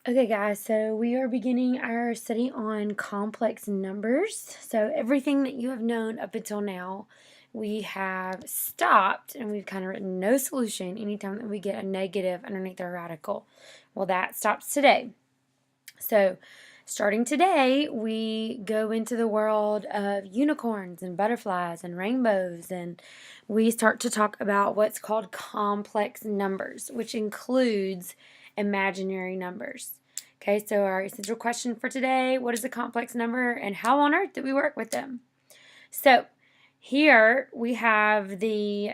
Okay, guys, so we are beginning our study on complex numbers. So, everything that you have known up until now, we have stopped and we've kind of written no solution anytime that we get a negative underneath our radical. Well, that stops today. So, starting today, we go into the world of unicorns and butterflies and rainbows, and we start to talk about what's called complex numbers, which includes imaginary numbers. Okay, so our essential question for today: what is a complex number, and how on earth do we work with them? So, here we have the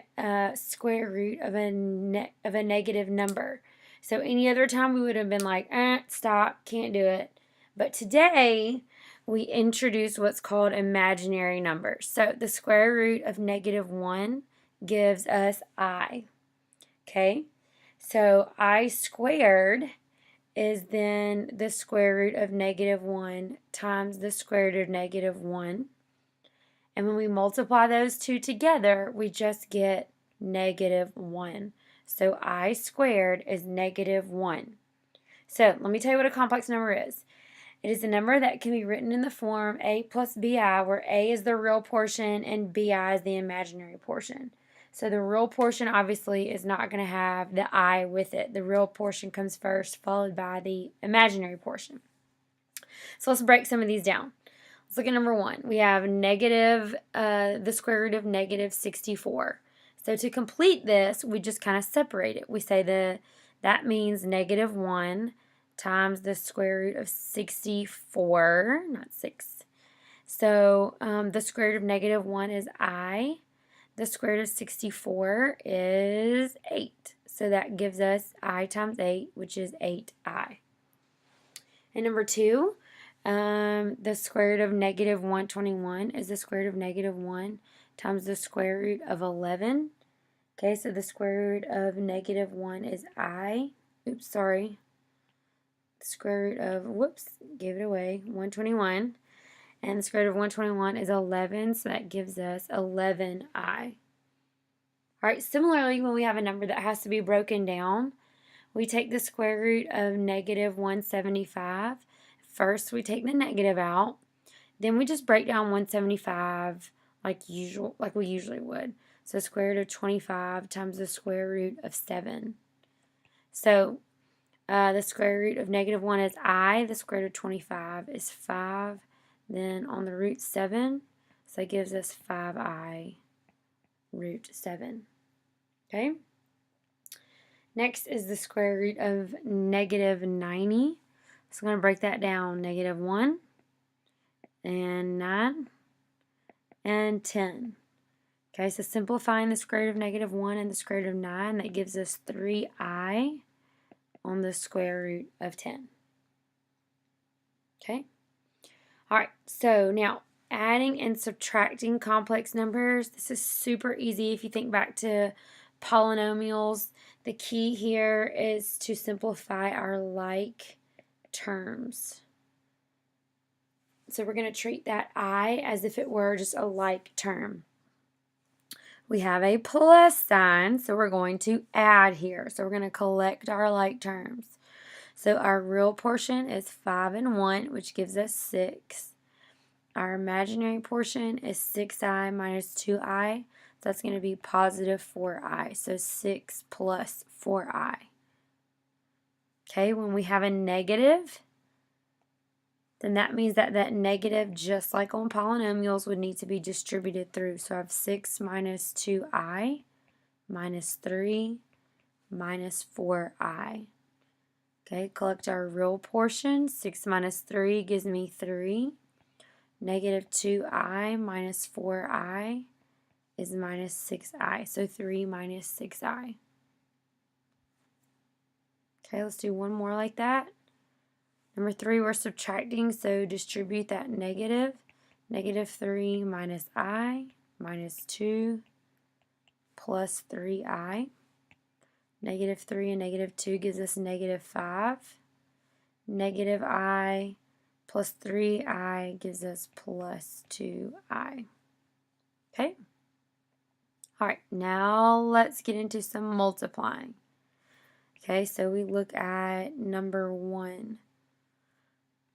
square root of a negative number. So any other time we would have been like, stop, can't do it. But today we introduce what's called imaginary numbers. So the square root of -1 gives us I. Okay? So I squared is then the square root of -1 times the square root of -1. And when we multiply those two together, we just get -1. So I squared is -1. So let me tell you what a complex number is. It is a number that can be written in the form a plus bi, where a is the real portion and bi is the imaginary portion. So the real portion obviously is not going to have the I with it. The real portion comes first, followed by the imaginary portion. So let's break some of these down. Let's look at number 1. We have the square root of -64. So to complete this, we just kind of separate it. We say that means -1 times the square root of 64, not 6. So the square root of -1 is I. The square root of 64 is 8. So that gives us I times 8, which is 8I. And number 2, the square root of -121 is the square root of -1 times the square root of 11. Okay, so the square root of -1 is I. Oops, sorry. The square root of, gave it away, 121. And the square root of 121 is 11, so that gives us 11I. All right, similarly, when we have a number that has to be broken down, we take the square root of -175. First, we take the negative out. Then we just break down 175 like we usually would. So square root of 25 times the square root of 7. So the square root of -1 is I. The square root of 25 is 5. Then on the root 7, so that gives us 5I root 7. Okay? Next is the square root of -90. So I'm going to break that down. -1 and 9 and 10. Okay, so simplifying the square root of -1 and the square root of 9, that gives us 3I on the square root of 10. Okay? All right, so now adding and subtracting complex numbers, this is super easy if you think back to polynomials. The key here is to simplify our like terms. So we're going to treat that I as if it were just a like term. We have a plus sign, so we're going to add here. So we're going to collect our like terms. So our real portion is 5 and 1, which gives us 6. Our imaginary portion is 6I minus 2I. So that's going to be positive 4I. So 6 plus 4I. Okay, when we have a negative, then that means that negative, just like on polynomials, would need to be distributed through. So I have 6 minus 2I minus 3 minus 4I. Okay, collect our real portion. 6 minus 3 gives me 3. Negative 2I minus 4I is minus 6I. So 3 minus 6I. Okay, let's do one more like that. Number 3, we're subtracting, so distribute that negative. Negative 3 minus I minus 2 plus 3I. Negative 3 and negative 2 gives us negative 5. Negative I plus 3I gives us plus 2I. Okay? All right, now let's get into some multiplying. Okay, so we look at number 1.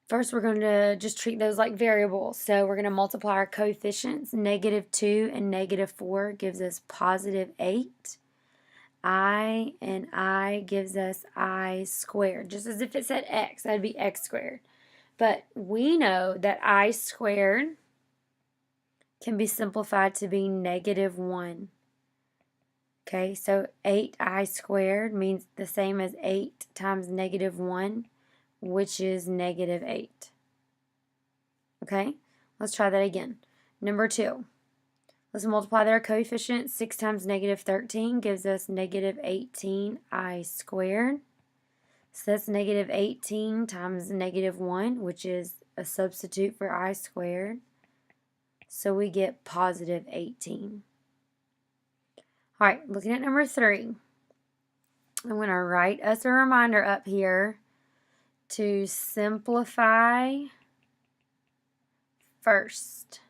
First, we're going to just treat those like variables. So we're going to multiply our coefficients. -2 and -4 gives us +8. I and I gives us I squared. Just as if it said x, that'd be x squared. But we know that I squared can be simplified to be -1. Okay, so 8I squared means the same as 8 times -1, which is -8. Okay, let's try that again. Number 2. Let's multiply their coefficient. 6 times -13 gives us -18I squared. So that's -18 times -1, which is a substitute for I squared. So we get +18. All right, looking at number 3. I'm going to write us a reminder up here to simplify first.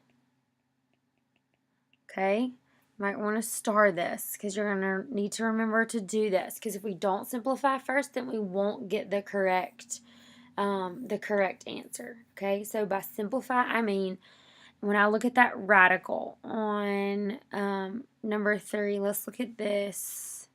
Okay, you might want to star this because you're going to need to remember to do this, because if we don't simplify first, then we won't get the correct answer. Okay, so by simplify, I mean when I look at that radical on number 3, let's look at this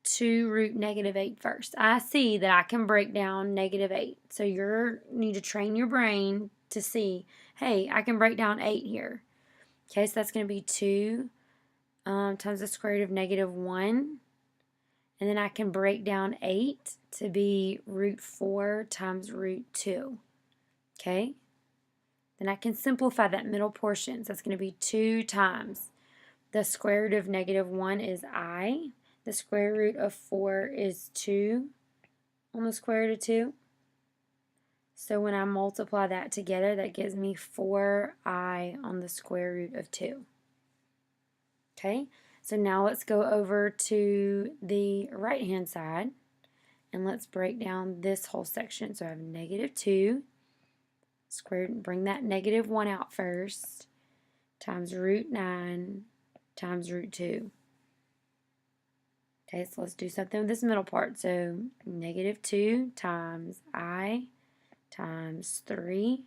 2 root -8 first. I see that I can break down -8. So you need to train your brain to see, hey, I can break down 8 here. Okay, so that's going to be 2 times the square root of -1. And then I can break down 8 to be √4 times √2. Okay? Then I can simplify that middle portion. So that's going to be 2 times the square root of -1 is I. The square root of 4 is 2 on the square root of 2. So when I multiply that together, that gives me 4I on the square root of 2. Okay, so now let's go over to the right-hand side, and let's break down this whole section. So I have -2, bring that -1 out first, times √9 times √2. Okay, so let's do something with this middle part. So -2 times I times 3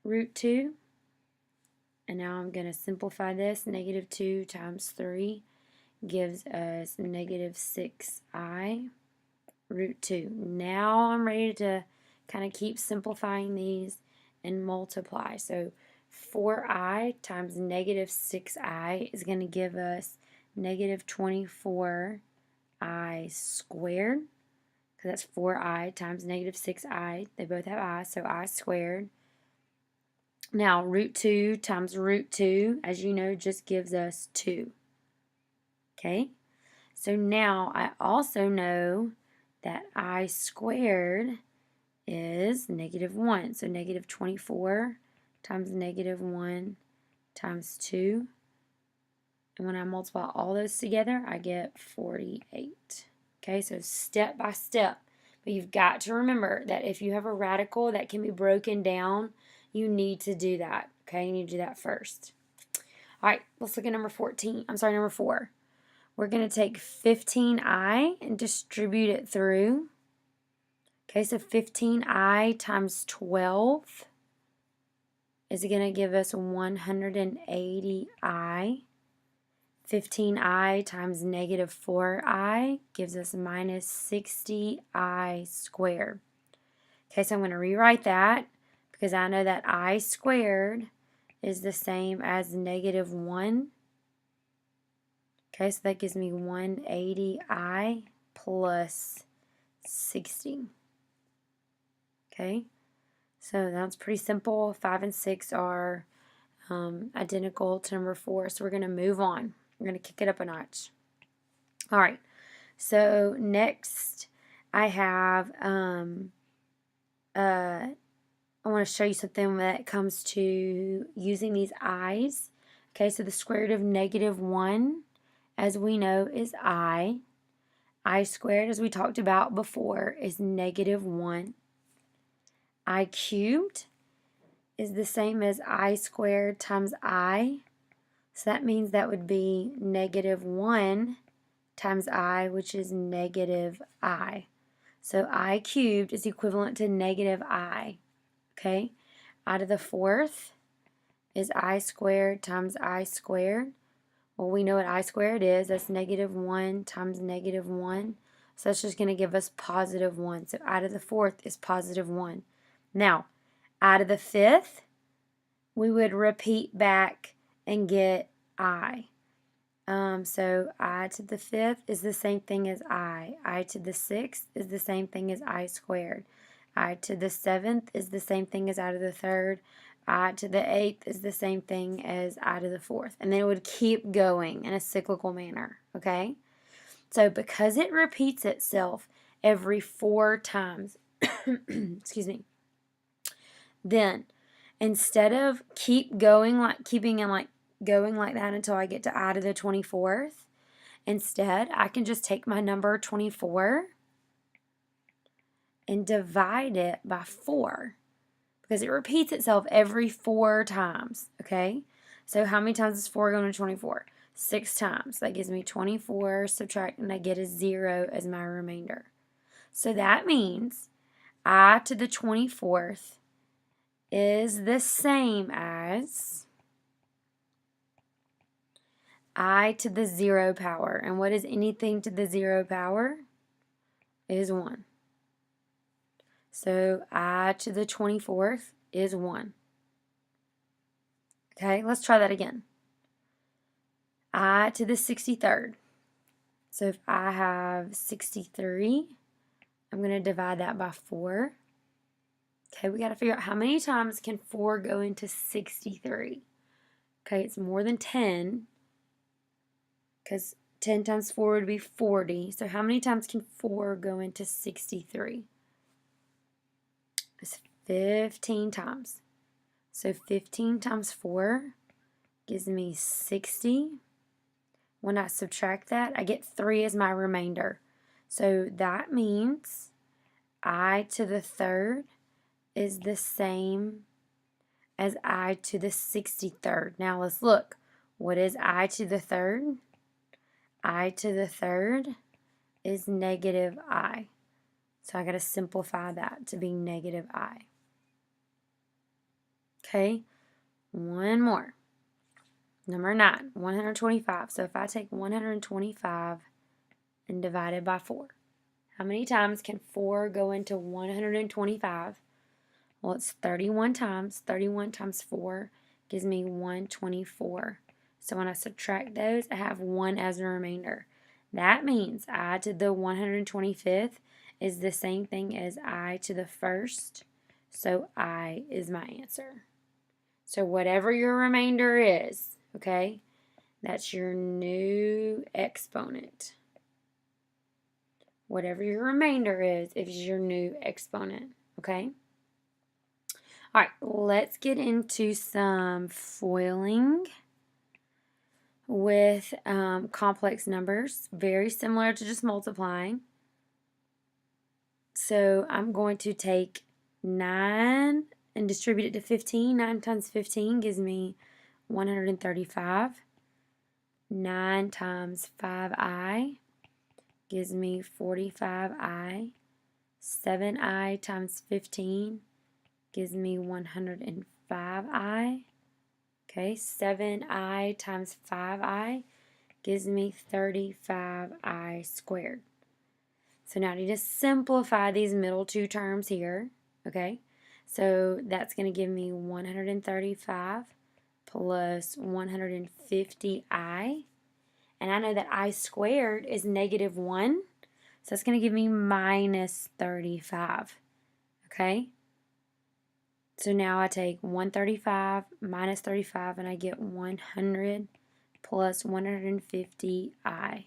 √2. And now I'm going to simplify this. -2 times 3 gives us -6I √2. Now I'm ready to kind of keep simplifying these and multiply. So 4I times -6I is going to give us -24I squared, because that's 4I times -6I. They both have I, so I squared. Now, √2 times √2, as you know, just gives us 2. Okay? So now I also know that I squared is -1. So -24 times -1 times 2. And when I multiply all those together, I get 48. Okay, so step by step. But you've got to remember that if you have a radical that can be broken down, you need to do that. Okay, you need to do that first. All right, let's look at number 4. We're going to take 15I and distribute it through. Okay, so 15I times 12 is going to give us 180I. 15I times -4I gives us -60I squared. Okay, so I'm going to rewrite that because I know that I squared is the same as -1. Okay, so that gives me 180I plus 60. Okay, so that's pretty simple. 5 and 6 are identical to number 4, so we're going to move on. We're going to kick it up a notch. All right, so next I have I want to show you something when it comes to using these i's. Okay, so the square root of -1, as we know, is I. I squared, as we talked about before, is -1. I cubed is the same as I squared times I. So that means that would be -1 times I, which is negative I. So I cubed is equivalent to negative I. Okay? I to the fourth is I squared times I squared. Well, we know what I squared is. That's negative 1 times negative 1. So that's just going to give us positive 1. So I to the fourth is positive 1. Now, I to the fifth, we would repeat back and get I. So I to the fifth is the same thing as I. I to the sixth is the same thing as I squared. I to the seventh is the same thing as I to the third. I to the eighth is the same thing as I to the fourth. And then it would keep going in a cyclical manner, okay? So because it repeats itself every 4 times, excuse me, then instead of keeping going like that until I get to I to the 24th, instead I can just take my number 24 and divide it by 4 because it repeats itself every 4 times, okay? So how many times is 4 going to 24? 6 times. That gives me 24, subtract, and I get a 0 as my remainder. So that means I to the 24th is the same as I to the 0 power. And what is anything to the 0 power? It is 1. So I to the 24th is 1. Okay, let's try that again. I to the 63rd. So if I have 63, I'm going to divide that by 4. Okay, we got to figure out how many times can 4 go into 63. Okay, it's more than 10 because 10 times 4 would be 40. So how many times can 4 go into 63? It's 15 times. So 15 times 4 gives me 60. When I subtract that, I get 3 as my remainder. So that means I to the third is the same as I to the 63rd. Now let's look. What is I to the third? I to the third is negative I. So I got to simplify that to be negative I. Okay, one more. Number 9, 125. So if I take 125 and divide it by 4, how many times can 4 go into 125? Well, it's 31 times. 31 times 4 gives me 124. So when I subtract those, I have 1 as a remainder. That means I to the 125th is the same thing as I to the first. So I is my answer. So whatever your remainder is, okay, that's your new exponent. Whatever your remainder is your new exponent, okay? All right, let's get into some foiling with complex numbers, very similar to just multiplying. So I'm going to take 9 and distribute it to 15. 9 times 15 gives me 135. 9 times 5i gives me 45i. 7i times 15 gives me 105i. Okay, 7i times 5i gives me 35i squared. So now I need to simplify these middle two terms here. Okay, so that's going to give me 135 plus 150i. And I know that I squared is negative 1. So that's going to give me minus 35. Okay? So now I take 135 minus 35 and I get 100 plus 150i.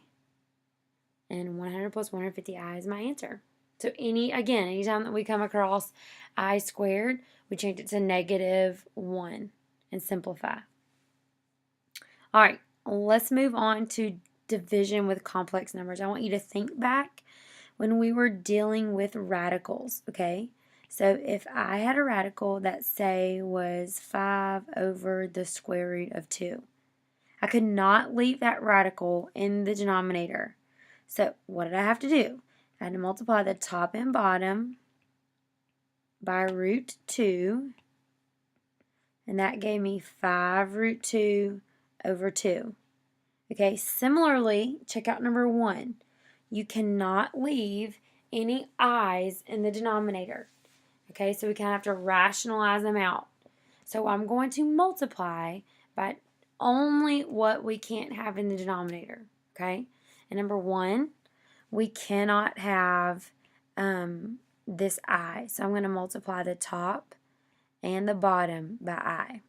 And 100 plus 150i is my answer. So anytime that we come across I squared, we change it to negative 1 and simplify. All right, let's move on to division with complex numbers. I want you to think back when we were dealing with radicals, okay? So if I had a radical that, say, was 5 over the square root of 2, I could not leave that radical in the denominator. So what did I have to do? I had to multiply the top and bottom by root 2. And that gave me 5 root 2 over 2. Okay, similarly, check out number 1. You cannot leave any i's in the denominator. Okay, so we kind of have to rationalize them out. So I'm going to multiply by only what we can't have in the denominator. Okay, and number 1, we cannot have this I. So I'm going to multiply the top and the bottom by I.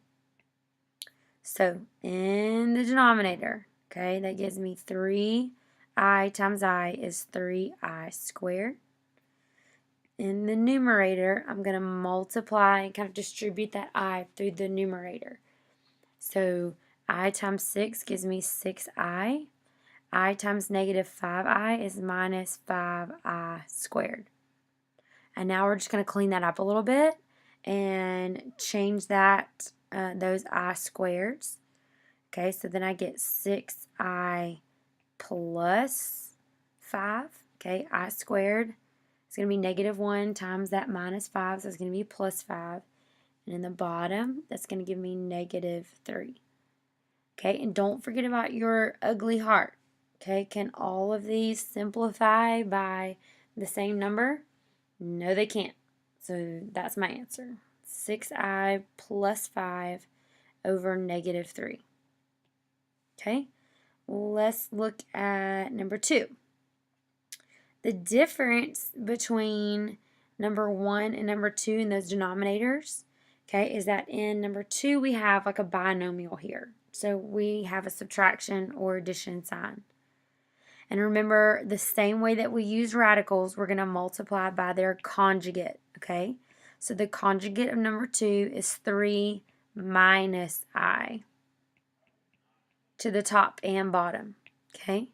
So in the denominator, okay, that gives me 3I times I is 3I squared. In the numerator, I'm going to multiply and kind of distribute that I through the numerator. So I times 6 gives me 6I. I times negative 5I is minus 5I squared. And now we're just going to clean that up a little bit and change that those I squareds. Okay, so then I get 6I plus 5. Okay, I squared. It's going to be negative 1 times that minus 5, so it's going to be plus 5. And in the bottom, that's going to give me negative 3. Okay, and don't forget about your ugly heart. Okay, can all of these simplify by the same number? No, they can't. So that's my answer. 6I plus 5 over negative 3. Okay, let's look at number 2. The difference between number 1 and number 2 in those denominators, okay, is that in number 2 we have like a binomial here. So we have a subtraction or addition sign. And remember, the same way that we use radicals, we're going to multiply by their conjugate, okay? So the conjugate of number 2 is 3 minus I to the top and bottom, okay?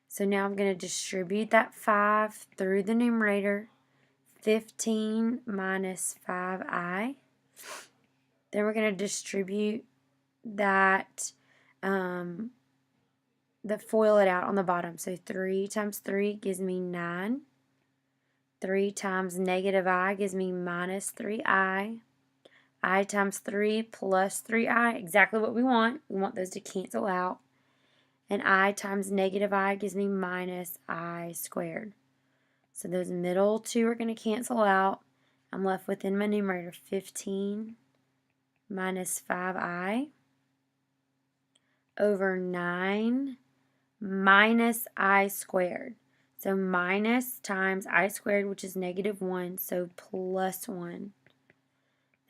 So now I'm going to distribute that 5 through the numerator. 15 minus 5I. Then we're going to distribute that, FOIL it out on the bottom. So 3 times 3 gives me 9. 3 times negative I gives me minus 3I. I times 3 plus 3I, exactly what we want. We want those to cancel out. And I times negative I gives me minus I squared. So those middle two are going to cancel out. I'm left within my numerator 15 minus 5I over 9 minus I squared. So minus times I squared, which is negative 1, so plus 1.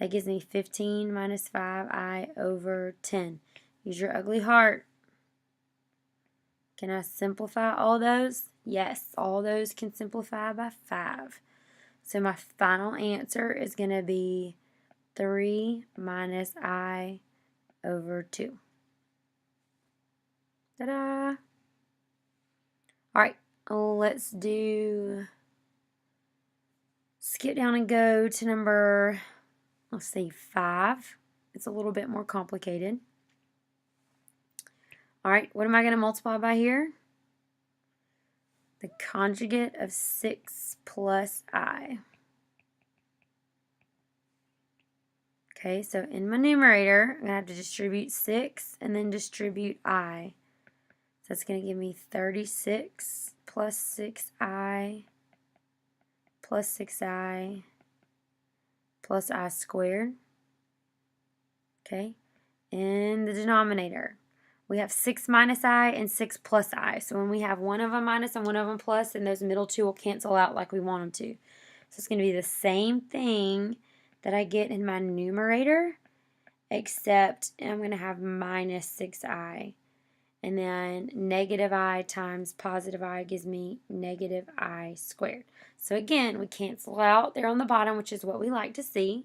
That gives me 15 minus 5I over 10. Use your ugly heart. Can I simplify all those? Yes, all those can simplify by 5. So my final answer is going to be 3 minus I over 2. Ta-da! Alright, let's skip down and go to number, let's see, 5. It's a little bit more complicated. Alright, what am I going to multiply by here? The conjugate of 6 plus I. Okay, so in my numerator, I'm going to have to distribute 6 and then distribute I. So that's going to give me 36 plus 6I plus 6I plus I squared. Okay, in the denominator, we have 6 minus I and 6 plus I. So when we have one of them minus and one of them plus, then those middle two will cancel out like we want them to. So it's going to be the same thing that I get in my numerator, except I'm going to have minus 6I. And then negative I times positive I gives me negative I squared. So again, we cancel out there on the bottom, which is what we like to see.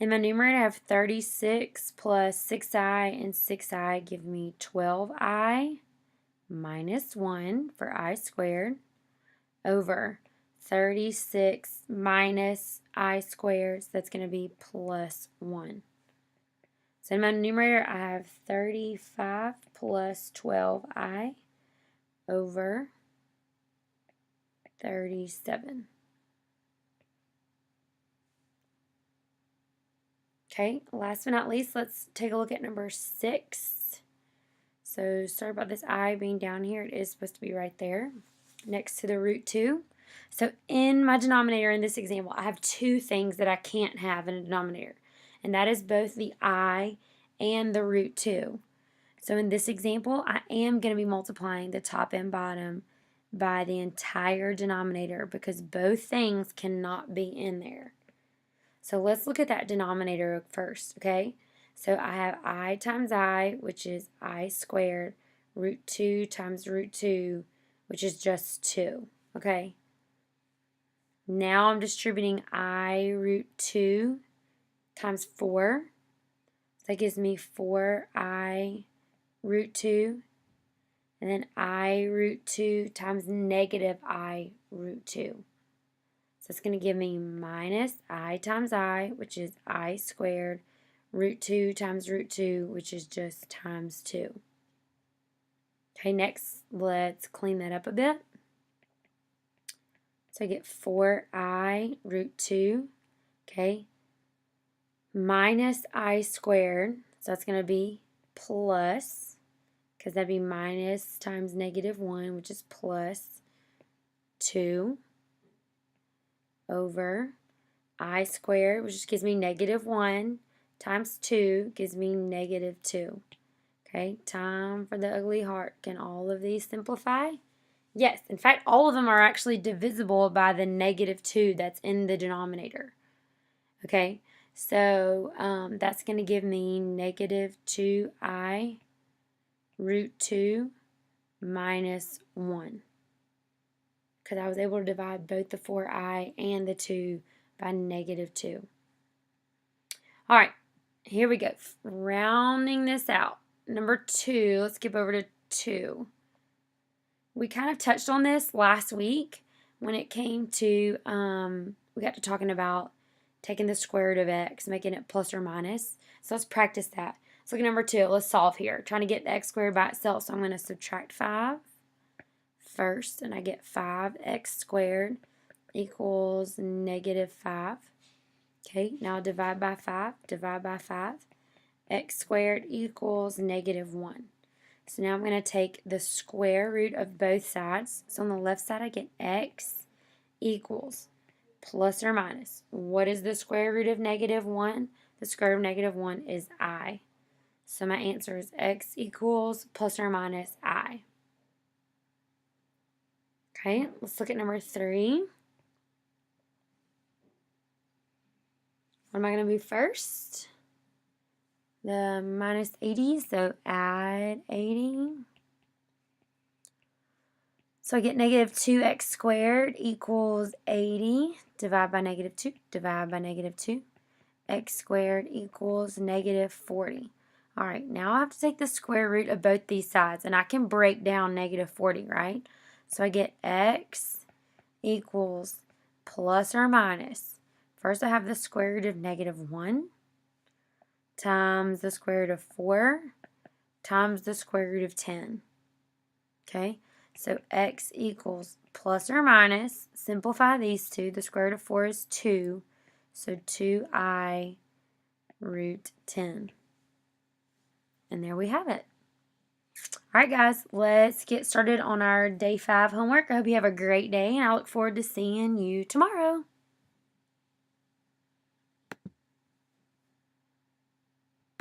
In my numerator, I have 36 plus 6I, and 6I give me 12I minus 1 for I squared over 36 minus I squared, so that's going to be plus 1. So in my numerator, I have 35 plus 12I over 37. Okay, last but not least, let's take a look at number 6. So sorry about this I being down here. It is supposed to be right there next to the root 2. So in my denominator in this example, I have two things that I can't have in a denominator. And that is both the I and the root 2. So in this example, I am going to be multiplying the top and bottom by the entire denominator because both things cannot be in there. So let's look at that denominator first, okay? So I have I times I, which is I squared, root 2 times root 2, which is just 2, okay? Now I'm distributing I root 2 times 4. So that gives me 4I root 2. And then I root 2 times negative I root 2. So it's going to give me minus I times I, which is I squared, root 2 times root 2, which is just times 2. Okay, next let's clean that up a bit. So I get 4I root 2, okay, minus I squared, so that's going to be plus, because that'd be minus times negative 1, which is plus 2, over I squared, which just gives me negative 1, times 2 gives me negative 2. Okay, time for the ugly heart. Can all of these simplify? Yes, in fact, all of them are actually divisible by the negative 2 that's in the denominator. Okay, so that's going to give me negative 2I root 2 minus 1. Because I was able to divide both the 4I and the 2 by negative 2. All right, here we go. Rounding this out. Number 2, let's skip over to 2. We kind of touched on this last week when it came to, we got to talking about taking the square root of x, making it plus or minus. So let's practice that. Let's look at number 2. Let's solve here. Trying to get the x squared by itself. So I'm going to subtract 5 first, and I get 5x squared equals negative 5. Okay, now divide by 5, divide by 5. X squared equals negative 1. So now I'm going to take the square root of both sides. So on the left side I get x equals plus or minus. What is the square root of negative 1? The square root of negative 1 is I. So my answer is x equals plus or minus I. Okay, let's look at number 3. What am I going to do first? The minus 80, so add 80. So I get negative 2x squared equals 80. Divide by negative 2, divide by negative 2. X squared equals negative 40. All right, now I have to take the square root of both these sides, and I can break down negative 40, right? So I get x equals plus or minus. First I have the square root of negative 1 times the square root of 4 times the square root of 10. Okay, so x equals plus or minus. Simplify these two. The square root of 4 is 2, so 2I root 10. And there we have it. All right, guys, let's get started on our day 5 homework. I hope you have a great day, and I look forward to seeing you tomorrow.